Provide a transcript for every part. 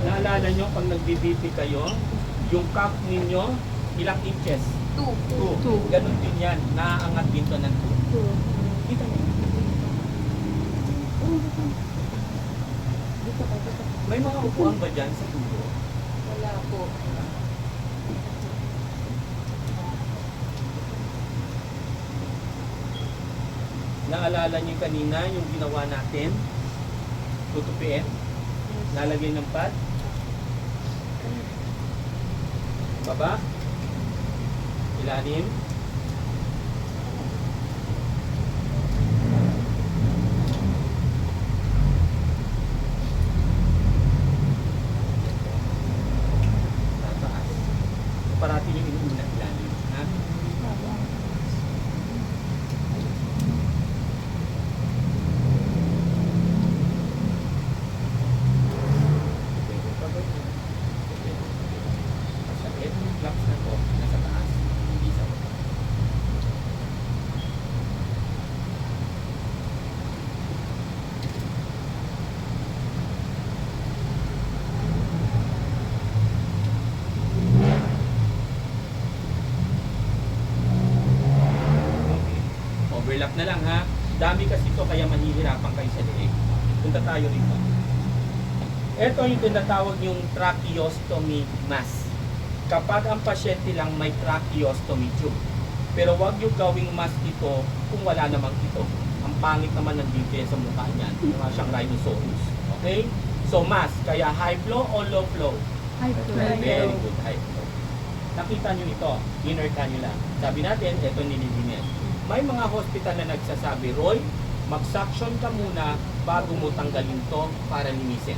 Naalala nyo pag nag-BP kayo, yung cup ninyo, ilang inches? 2. Ganun din yan. Naaangat dito ng 2. Kita nyo. May mga upuan ba dyan sa dulo? Wala po. Naalala nyo kanina yung ginawa natin? Tutupiin? Lalagay ng pad? Baba? Ilalim? Tataas. Parati yung inuuna ilalim. Ha? Masakit. Flaps na to. Nasa taas. Hindi sa baba. Okay. Overlap na lang ha. Dami kasi ito kaya mahihirapan kayo sa leeg. Punta tayo rito. Ito yung tinatawag yung tracheostomy mask. Kapag ang pasyente lang may tracheostomy tube. Pero wag yung gawing mask ito kung wala namang ito. Ang pangit naman ng detail sa mukha niyan. Mukha siyang rhinoceros. Okay? So mask, kaya high flow o low flow? High flow. Very good, high flow. Nakita nyo ito, inner cannula. Sabi natin, ito nililinis. May mga hospital na nagsasabi, Roy, mag-suction ka muna bago mo tanggalin to para linisin.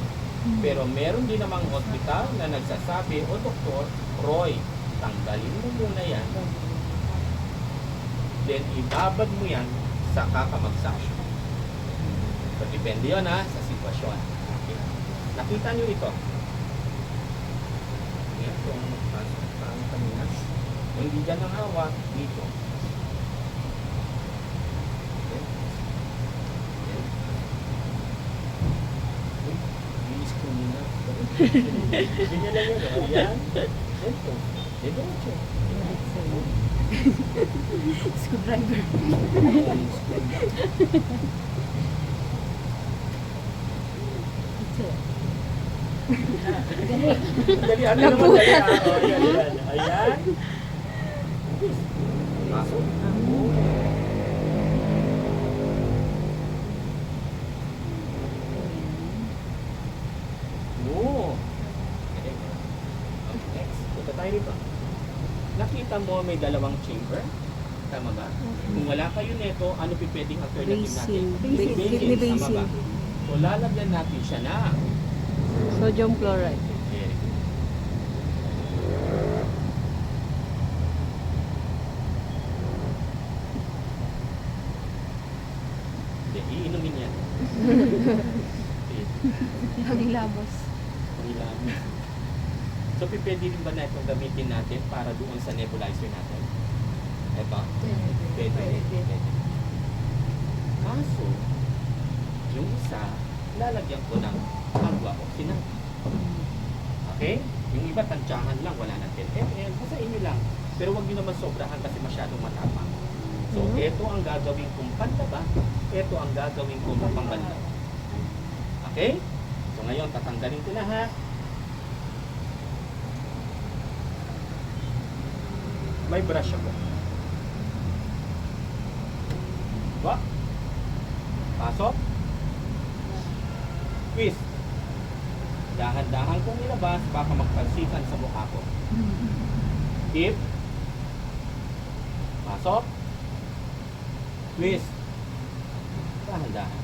Pero meron din namang hospital na nagsasabi, o doktor, Roy, tanggalin mo muna yan. Then ibabad mo yan sa kakamag-suction. So depende yun ha, sa sitwasyon. Okay. Nakita nyo ito. Ito ang magpasok ang kanina. Kung hindi dyan ang hawak, dito. Okay. I-screw muna. Ganyan lang yun. Ayan. Ito. Ito. Screwdriver. Dali, ano naman dali? Ayan. Ayan. Pasok. Oo. Okay, next. Punta tayo rito. Nakita mo may dalawang chamber? Tama ba? Kung wala kayo nito, ano pwedeng alternative natin? Basin. Basin. Basin. Tama ba? So lalagyan natin siya na. Sodium chloride. Very good. Hindi, iinumin yan. Daming labos. Ilan. So, pwede rin ba na itong gamitin natin para doon sa nebulizer natin? Ito? Pwede. Kaso, yung isa, lalagyan ko ng agwa oxinant. Okay? Yung iba, tansyahan lang, wala ng 10 ml. Basta inyo lang. Pero wag nyo naman sobrahan kasi masyadong matapang. So, ito ang gagawin kong pantaba. Ito ang gagawin kong pambanda. Okay? So, ngayon, tatanggalin ko na ha. May brush ako. Ba? Pasok. Twist. Dahan-dahan kong ilabas, baka magpansikan sa mukha ko. Tip. Pasok. Twist. Dahan-dahan.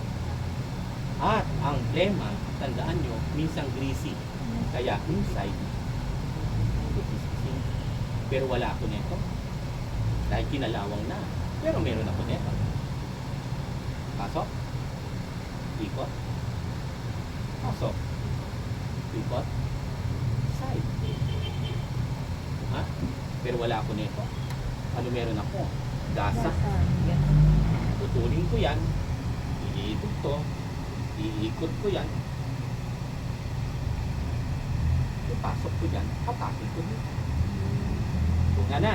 At ang plema, tandaan nyo, minsan greasy. Kaya inside, pero wala ako nito. Dahil kinalawang na. Pero meron ako nito. Pasok. Ikot. Pasok. Ikot. Side. Ha? Pero wala ako nito. Ano meron ako? Gasa. Tutuling ko yan, iikot to, iikot ko yan, ipasok ko dyan, hatakin ko dito. Tunga na.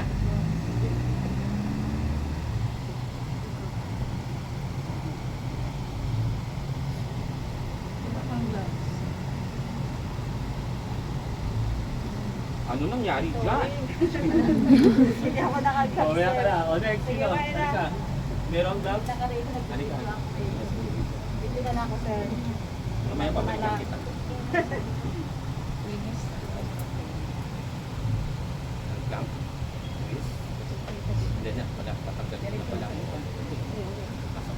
Ano nangyari dyan? Hindi ako nakagap. O, maya ka na. O, next, Sige, sino? bye na. Halika. Merong gloves? Nakarito na Halika. Dito na ako, sir. Mamaya pabalikan kita. Linis. Lang. Yes. Hindi na. Wala. Tatanggal ko na pala. Pasok.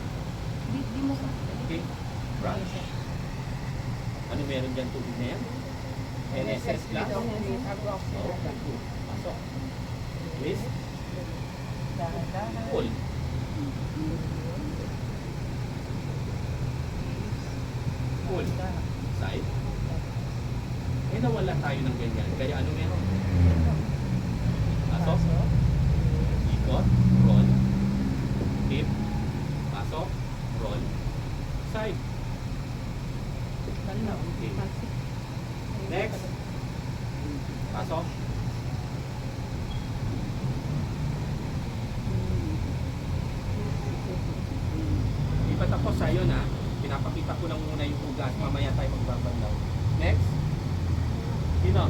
Di mo ka. Okay. Brush. Ano meron dyan tubig na yan? NSS glass? Oh, pasok. Twist. Pull. Pull. Side. Eh, nawala tayo ng ganyan. Kaya ano meron? Pasok. Ikot. Roll. Tip. Pasok. Roll. Side. Okay. Next. Pasok. Di pa tapos sa'yo na. Pinapakita ko lang muna yung ugas. Mamaya tayo magbabanlaw. Next. Sino?